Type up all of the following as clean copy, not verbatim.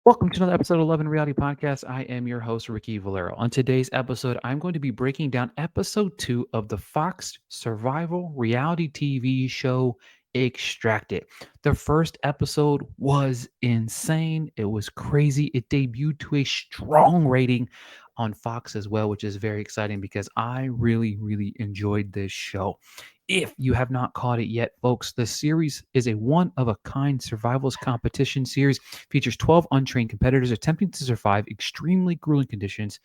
Welcome to another episode of Love and Reality Podcast. I am your host, Ricky Valero. On today's episode, I'm going to be breaking down episode 2 of the Fox survival reality TV show Extracted. The first episode was insane. It was crazy. It debuted to a strong rating on Fox as well, which is very exciting because I really enjoyed this show. If you have not caught it yet, folks, the series is a one of a kind survivalist competition series, features 12 untrained competitors attempting to survive extremely grueling conditions,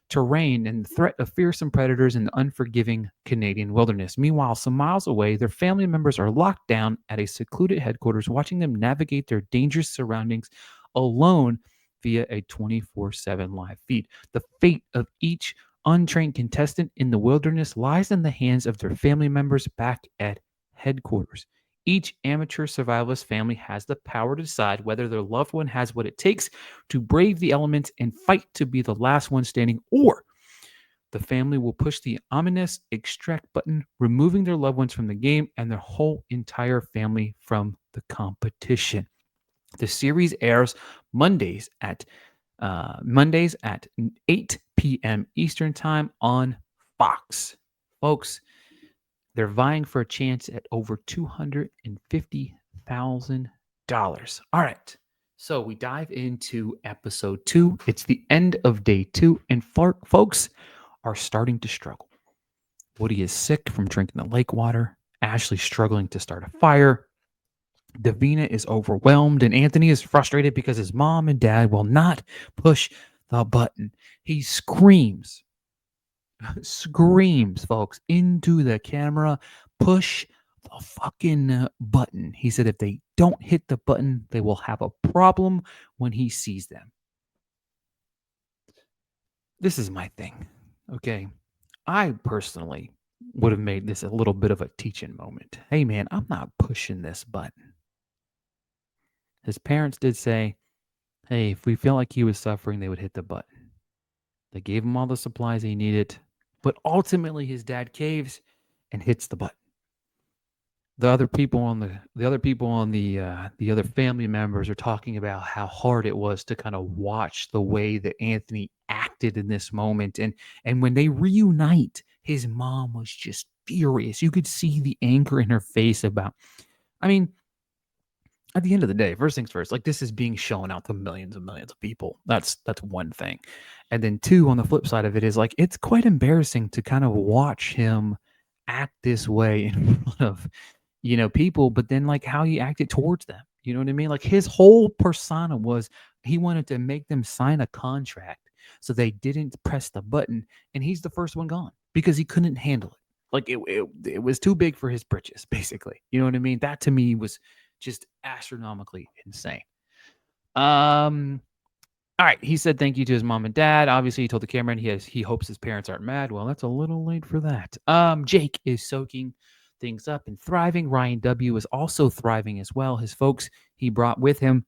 terrain, and the threat of fearsome predators in the unforgiving Canadian wilderness. Meanwhile, some miles away, their family members are locked down at a secluded headquarters, watching them navigate their dangerous surroundings alone via a 24/7 live feed. The fate of each untrained contestant in the wilderness lies in the hands of their family members back at headquarters. Each amateur survivalist family has the power to decide whether their loved one has what it takes to brave the elements and fight to be the last one standing, or the family will push the ominous extract button, removing their loved ones from the game and their whole entire family from the competition. The series airs Mondays at Mondays at 8 p.m. Eastern Time on Fox. Folks, they're vying for a chance at over $250,000. All right. So we dive into episode 2. It's the end of day 2, and folks are starting to struggle. Woody is sick from drinking the lake water. Ashley's struggling to start a fire. Davina is overwhelmed, and Anthony is frustrated because his mom and dad will not push the button. He screams, folks, into the camera, push the fucking button. He said if they don't hit the button, they will have a problem when he sees them. This is my thing, okay? I personally would have made this a little bit of a teaching moment. Hey, man, I'm not pushing this button. His parents did say, hey, if we felt like he was suffering, they would hit the button. They gave him all the supplies he needed, but ultimately his dad caves and hits the button. The other people on the other family members are talking about how hard it was to kind of watch the way that Anthony acted in this moment, and when they reunite, his mom was just furious. You could see the anger in her face about. I mean, at the end of the day, first things first, like this is being shown out to millions and millions of people. That's one thing. And then two, on the flip side of it is like it's quite embarrassing to kind of watch him act this way in front of, people, but then like how he acted towards them. You know what I mean? Like his whole persona was he wanted to make them sign a contract so they didn't press the button, and he's the first one gone because he couldn't handle it. Like it was too big for his britches, basically. You know what I mean? That to me was just astronomically insane. Um, all right. He said thank you to his mom and dad. Obviously, he told the camera and he hopes his parents aren't mad. Well, that's a little late for that. Jake is soaking things up and thriving. Ryan W is also thriving as well. His folks he brought with him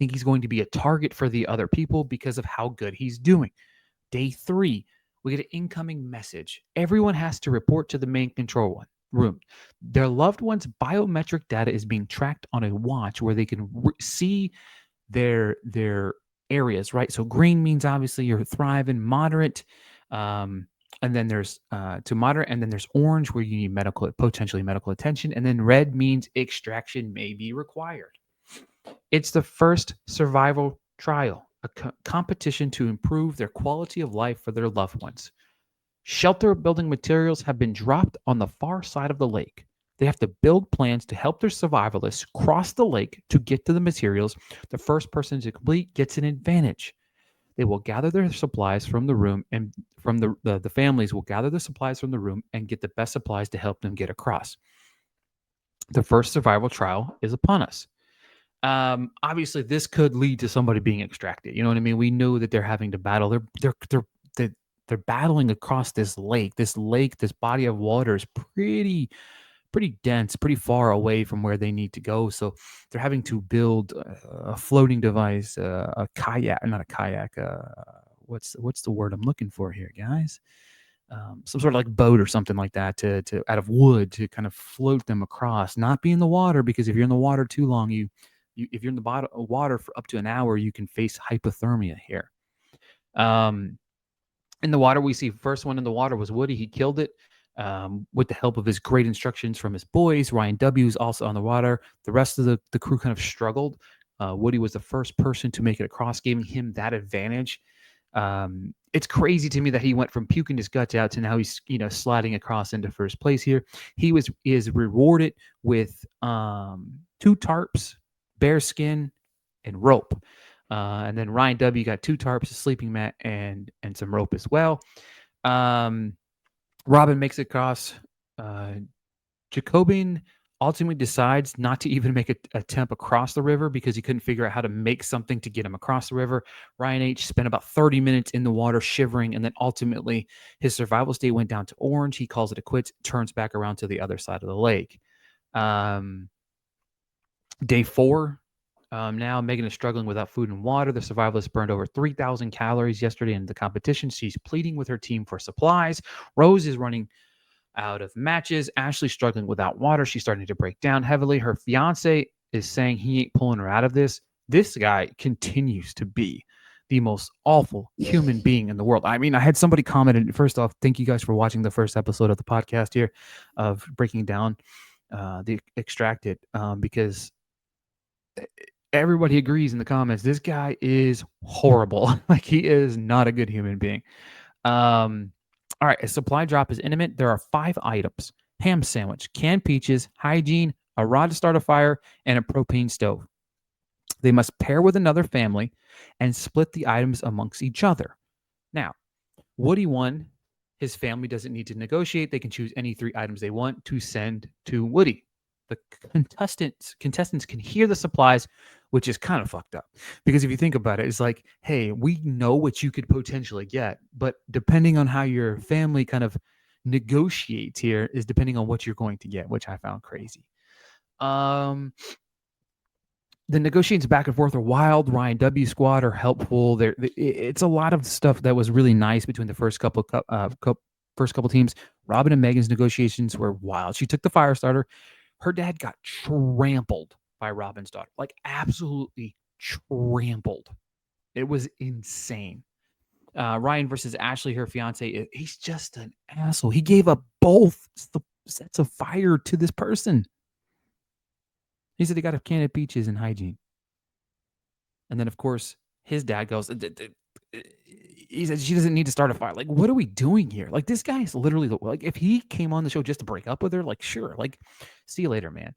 think he's going to be a target for the other people because of how good he's doing. Day 3, we get an incoming message. Everyone has to report to the main control room. Their loved one's biometric data is being tracked on a watch where they can see their areas, right? So green means obviously you're thriving, moderate, and then there's to moderate, and then there's orange where you need potentially medical attention, and then red means extraction may be required. It's the first survival trial, a competition to improve their quality of life for their loved ones. Shelter building materials have been dropped on the far side of the lake. They have to build plans to help their survivalists cross the lake to get to the materials. The first person to complete gets an advantage. They will gather their supplies from the room, and from the families will gather the supplies from the room and get the best supplies to help them get across. The first survival trial is upon us. Obviously, this could lead to somebody being extracted. You know what I mean? We know that they're having to battle. They're battling across this lake. This body of water is pretty dense, pretty far away from where they need to go. So they're having to build a floating device, a kayak, not a kayak. What's the word I'm looking for here, guys? Some sort of like boat or something like that to out of wood to kind of float them across, not be in the water, because if you're in the water too long, if you're in the bottom of water for up to an hour, you can face hypothermia here. Um, in the water, we see first one in the water was Woody. He killed it with the help of his great instructions from his boys. Ryan W. is also on the water. The rest of the crew kind of struggled. Woody was the first person to make it across, giving him that advantage. It's crazy to me that he went from puking his guts out to now he's sliding across into first place here. He is rewarded with 2 tarps, bear skin, and rope. And then Ryan W. got 2 tarps, a sleeping mat, and some rope as well. Robin makes it across. Jacobin ultimately decides not to even make an attempt across the river because he couldn't figure out how to make something to get him across the river. Ryan H. spent about 30 minutes in the water shivering, and then ultimately his survival state went down to orange. He calls it a quits, turns back around to the other side of the lake. Day 4, now Megan is struggling without food and water. The survivalist burned over 3,000 calories yesterday in the competition. She's pleading with her team for supplies. Rose is running out of matches. Ashley's struggling without water. She's starting to break down heavily. Her fiance is saying he ain't pulling her out of this. This guy continues to be the most awful human being in the world. I mean, I had somebody commented, first off, thank you guys for watching the first episode of the podcast here of breaking down the Extracted, because everybody agrees in the comments, this guy is horrible. Like, he is not a good human being. All right, a supply drop is imminent. There are 5 items: ham sandwich, canned peaches, hygiene, a rod to start a fire, and a propane stove. They must pair with another family and split the items amongst each other. Now, Woody won. His family doesn't need to negotiate. They can choose any 3 items they want to send to Woody. The contestants can hear the supplies, which is kind of fucked up. Because if you think about it, it's like, hey, we know what you could potentially get, but depending on how your family kind of negotiates here is depending on what you're going to get, which I found crazy. The negotiations back and forth are wild. Ryan W. squad are helpful. It's a lot of stuff that was really nice between the first couple teams. Robin and Megan's negotiations were wild. She took the fire starter. Her dad got trampled by Robin's daughter, like absolutely trampled. It was insane. Ryan versus Ashley, her fiance, he's just an asshole. He gave up both sets of fire to this person. He said they got a can of peaches and hygiene. And then, of course, his dad goes, he said she doesn't need to start a fire. Like, what are we doing here? Like, this guy is literally, like, if he came on the show just to break up with her, like, sure, like, see you later, man.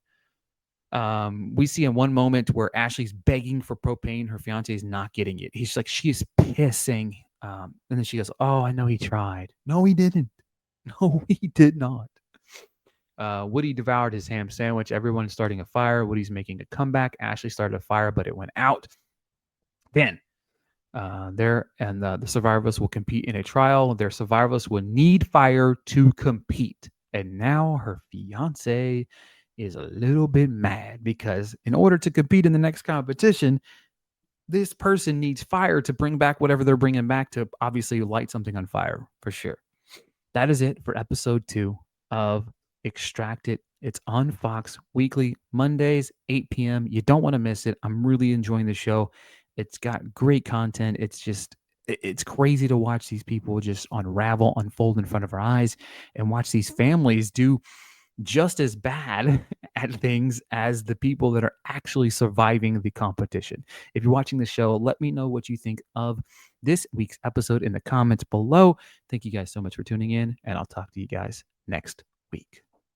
We see in one moment where Ashley's begging for propane. Her fiance is not getting it. He's like, she is pissing. And then she goes, oh, I know he tried. No, he didn't. No, he did not. Woody devoured his ham sandwich. Everyone's starting a fire. Woody's making a comeback. Ashley started a fire, but it went out. Then the survivors will compete in a trial. Their survivors will need fire to compete. And now her fiance is a little bit mad because in order to compete in the next competition, this person needs fire to bring back whatever they're bringing back to obviously light something on fire for sure. That is it for episode 2 of Extracted. It's on Fox weekly, Mondays, 8 p.m. You don't want to miss it. I'm really enjoying the show. It's got great content. It's crazy to watch these people just unfold in front of our eyes and watch these families do just as bad at things as the people that are actually surviving the competition. If you're watching the show, let me know what you think of this week's episode in the comments below. Thank you guys so much for tuning in, and I'll talk to you guys next week.